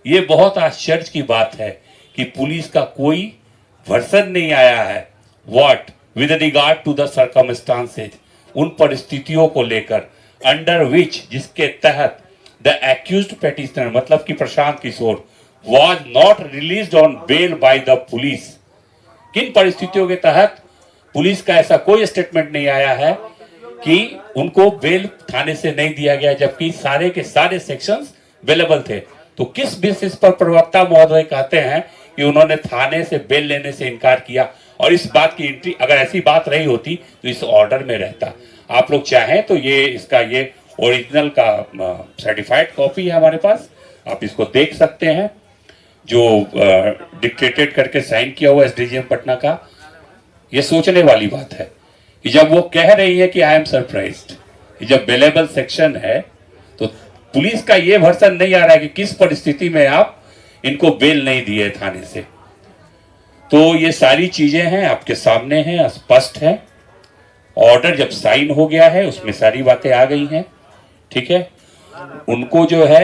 ये बहुत आश्चर्य की बात है कि पुलिस का कोई वर्सन नहीं आया है what with regard to the circumstances, उन परिस्थितियों को लेकर अंडर विच, जिसके तहत द एक्यूज्ड पेटिशनर मतलब कि Prashant Kishor was not released on bail by the police. किन परिस्थितियों के तहत पुलिस का ऐसा कोई स्टेटमेंट नहीं आया है कि उनको बेल थाने से नहीं दिया गया, जबकि सारे के सारे सेक्शंस अवेलेबल थे। तो किस बेसिस पर प्रवक्ता महोदय कहते हैं कि उन्होंने थाने से बेल लेने से इनकार किया? और इस बात की एंट्री अगर ऐसी बात रही होती तो इस ऑर्डर में रहता। आप लोग चाहें तो ये इसका ये ओरिजिनल का सर्टिफाइड कॉपी है हमारे पास, आप इसको देख सकते हैं, जो डिक्टेटेड करके साइन किया हुआ एसडीजीएम पटना का। ये सोचने वाली बात है कि जब वो कह रही है कि आई एम सरप्राइज्ड, जब बेलेबल सेक्शन है तो पुलिस का ये वर्सन नहीं आ रहा है कि किस परिस्थिति में आप इनको बेल नहीं दिए थाने से। तो ये सारी चीजें हैं आपके सामने हैं, स्पष्ट है। ऑर्डर जब साइन हो गया है उसमें सारी बातें आ गई हैं, ठीक है। उनको जो है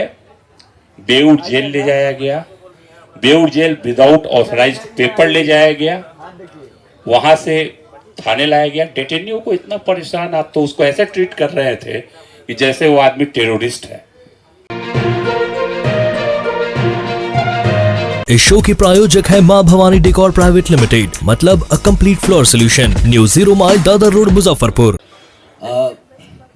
बेऊर जेल ले जाया गया, Beur jail without authorized paper ले जाया गया, वहां से थाने लाया गया। डिटेनियों को इतना परेशान, आप तो उसको ऐसे ट्रीट कर रहे थे कि जैसे वो आदमी टेररिस्ट है। इस शो के प्रायोजक है मां भवानी डेकोर प्राइवेट लिमिटेड, मतलब a complete floor solution, new 0 mile Dadar road Muzaffarpur.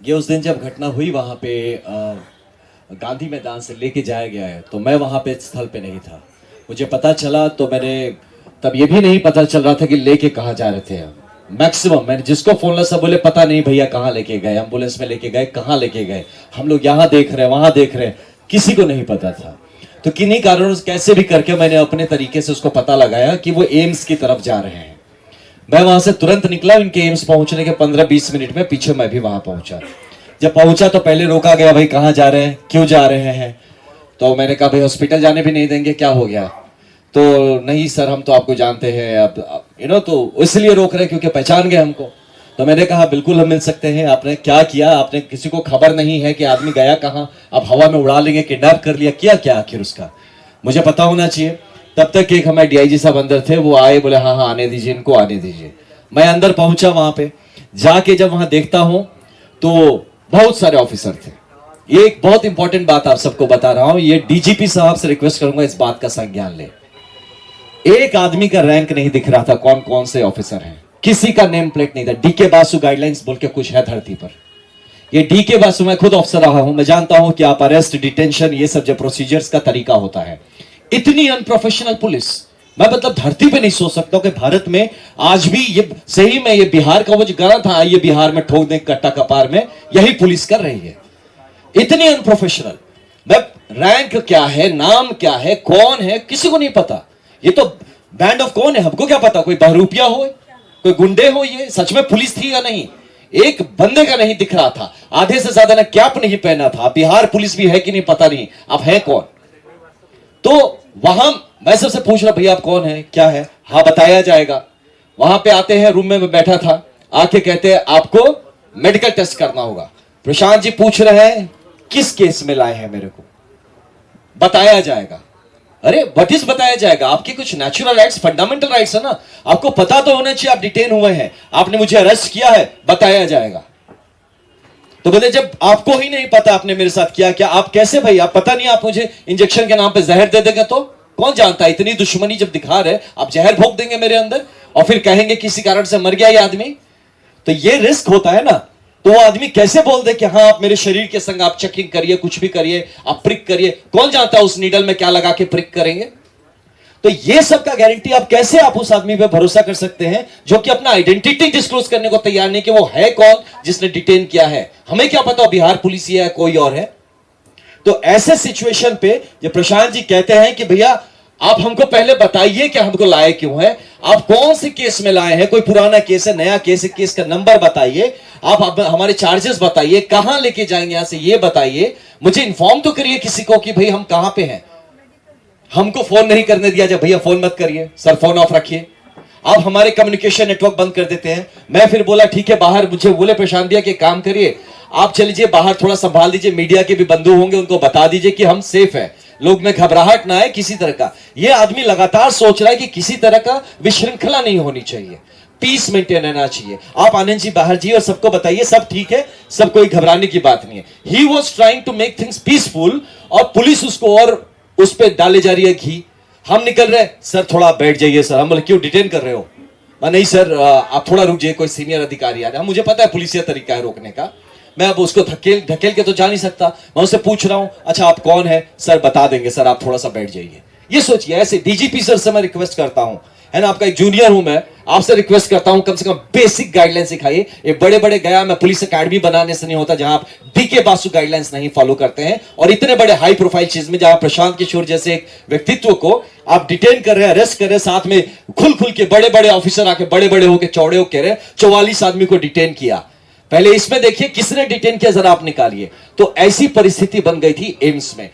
ये उस दिन जब घटना हुई वहाँ पे गांधी मैदान से लेके जाया गया है, तो मैं वहाँ पे स्थल पे नहीं था। मुझे पता चला तो मैंने तब ये भी नहीं पता चल रहा था कि लेके कहाँ जा रहे थे। मैक्सिमम मैंने जिसको फोन लगा सब बोले पता नहीं भैया कहाँ लेके गए, एम्बुलेंस में लेके गए, कहाँ लेके गए, हम लोग यहाँ देख रहे हैं वहाँ देख रहे हैं, किसी को नहीं पता था। तो किन्हीं कारणों से कैसे भी करके मैंने अपने तरीके से उसको पता लगाया कि वो एम्स की तरफ जा रहे हैं। मैं वहां से तुरंत निकला, इनके एम्स पहुंचने के 15-20 मिनट में पीछे मैं भी वहां पहुंचा। जब पहुंचा तो पहले रोका गया, भाई कहाँ जा रहे हैं, क्यों जा रहे हैं? तो मैंने कहा भाई हॉस्पिटल जाने भी नहीं देंगे, क्या हो गया? तो नहीं सर हम तो आपको जानते हैं, अब तो इसलिए रोक रहे हैं क्योंकि पहचान गए हमको। तो मैंने कहा बिल्कुल हम मिल सकते हैं। आपने क्या किया? आपने किसी को खबर नहीं है कि आदमी गया कहाँ? आप हवा में उड़ा लेंगे, किडनैप कर लिया, किया क्या आखिर उसका? मुझे पता होना चाहिए। तब तक एक हमारे डीआईजी साहब अंदर थे, वो आए, बोले हाँ आने दीजिए, इनको आने दीजिए। मैं अंदर पहुंचा, वहां पे जाके जब वहां देखता हूं तो बहुत सारे ऑफिसर थे। ये एक बहुत इंपॉर्टेंट बात आप सबको बता रहा हूं, ये डीजीपी साहब से रिक्वेस्ट करूंगा इस बात का संज्ञान ले। एक आदमी का रैंक नहीं दिख रहा था, कौन कौन से ऑफिसर हैं, किसी का नेम प्लेट नहीं था। डीके बासु गाइडलाइंस बोल के कुछ है धरती पर। ये डीके बासु, मैं खुद ऑफिसर रहा हूं, मैं जानता हूं कि आप अरेस्ट, डिटेंशन, ये सब जो प्रोसीजर्स का तरीका होता है। इतनी अनप्रोफेशनल पुलिस मैं मतलब धरती पे नहीं सोच सकता कि भारत में आज भी ये सही में ये बिहार का वो जो गाना था, ये बिहार में ठोक दे कट्टा कपार में, यही पुलिस कर रही है। इतनी अनप्रोफेशनल। मैं रैंक क्या है, नाम क्या है, कौन है, किसी को नहीं पता। ये तो बैंड ऑफ कौन है, हमको क्या पता? कोई बहरूपिया हो, कोई गुंडे हो, ये सच में पुलिस थी या नहीं? एक बंदे का नहीं दिख रहा था। आधे से ज्यादा ने कैप नहीं पहना था। बिहार पुलिस भी है कि नहीं पता नहीं, आप है कौन? तो वहां मैं सबसे पूछ रहा, भैया आप कौन है, क्या है? हाँ बताया जाएगा। वहां पे आते हैं, रूम में मैं बैठा था, आके कहते हैं आपको मेडिकल टेस्ट करना होगा। प्रशांत जी पूछ रहे हैं किस केस में लाए हैं मेरे को, बताया जाएगा। अरे व्हाट इज बताया जाएगा? आपके कुछ नेचुरल राइट्स, फंडामेंटल राइट्स है ना, आपको पता तो होना चाहिए आप डिटेन हुए हैं, आपने मुझे अरेस्ट किया है, बताया जाएगा। तो बोले जब आपको ही नहीं पता आपने मेरे साथ किया क्या, आप कैसे भाई, आप पता नहीं, आप मुझे इंजेक्शन के नाम पे जहर दे देंगे तो कौन जानता है? इतनी दुश्मनी जब दिखा रहे, आप जहर भोग देंगे मेरे अंदर और फिर कहेंगे किसी कारण से मर गया ये आदमी। तो ये रिस्क होता है ना। तो वो आदमी कैसे बोल दे कि हाँ आप मेरे शरीर के संग आप चेकिंग करिए, कुछ भी करिए, आप प्रिक करिए, कौन जानता है उस नीडल में क्या लगा के प्रिक करेंगे? तो ये सब का गारंटी आप कैसे आप उस आदमी पे भरोसा कर सकते हैं जो कि अपना आइडेंटिटी डिस्क्लोज करने को तैयार नहीं कि वो है कौन जिसने डिटेन किया है? हमें क्या पता बिहार पुलिस ही है कोई और है? तो ऐसे सिचुएशन पे ये प्रशांत जी कहते हैं कि भैया आप हमको पहले बताइए कि हमको लाए क्यों है, आप कौन से केस में लाए हैं, कोई पुराना केस है, नया केस है, केस का नंबर बताइए, आप हमारे चार्जेस बताइए, कहां लेके जाएंगे यहां से ये बताइए, मुझे इन्फॉर्म तो करिए किसी को कि भाई हम कहां पे हैं। हमको फोन नहीं करने दिया जब, भैया फोन मत करिए सर, फोन ऑफ रखिए। आप हमारे कम्युनिकेशन नेटवर्क बंद कर देते हैं। मैं फिर बोला ठीक है बाहर, मुझे बोले प्रशांत भैया के काम करिए, आप चलिए बाहर थोड़ा संभाल दीजिए, मीडिया के भी बंधु होंगे उनको बता दीजिए कि हम सेफ है। लोग में घबराहट ना आए किसी तरह का। ये आदमी लगातार सोच रहा है कि किसी तरह का विश्रृंखला नहीं होनी चाहिए, पीस मेंटेन रहना चाहिए। आप आनंद जी बाहर जी और सबको बताइए सब ठीक है, सब कोई घबराने की बात नहीं है। He was trying to make things peaceful और पुलिस उसको और उस पर डाले जा रही है घी। हम निकल रहे, सर थोड़ा आप बैठ जाइए सर। हम बोले क्यों डिटेन कर रहे हो? नहीं सर आप थोड़ा रुक जाइए, कोई सीनियर अधिकारी आ रहा है। मुझे पता है पुलिसिया तरीका है रोकने का, मैं अब उसको ढकेल के तो जा नहीं सकता। मैं उससे पूछ रहा हूं अच्छा आप कौन है? सर बता देंगे सर, आप थोड़ा सा बैठ जाइए। ये सोचिए, ऐसे डीजीपी सर से मैं रिक्वेस्ट करता हूं, है ना, आपका एक जूनियर हूं मैं, आपसे रिक्वेस्ट करता हूं कम से कम बेसिक गाइडलाइन सिखाइए। ये बड़े बड़े गया मैं पुलिस अकेडमी बनाने से नहीं होता जहां आप डीके बासु गाइडलाइंस नहीं फॉलो करते हैं, और इतने बड़े हाई प्रोफाइल चीज में जहां प्रशांत किशोर जैसे एक व्यक्तित्व को आप डिटेन कर रहे हैं, अरेस्ट कर रहे हैं, साथ में खुल के बड़े बड़े ऑफिसर आके बड़े बड़े होकर चौड़े होकर कह रहे 44 आदमी को डिटेन किया। पहले इसमें देखिए किसने डिटेन किया, जरा आप निकालिए। तो ऐसी परिस्थिति बन गई थी एम्स में।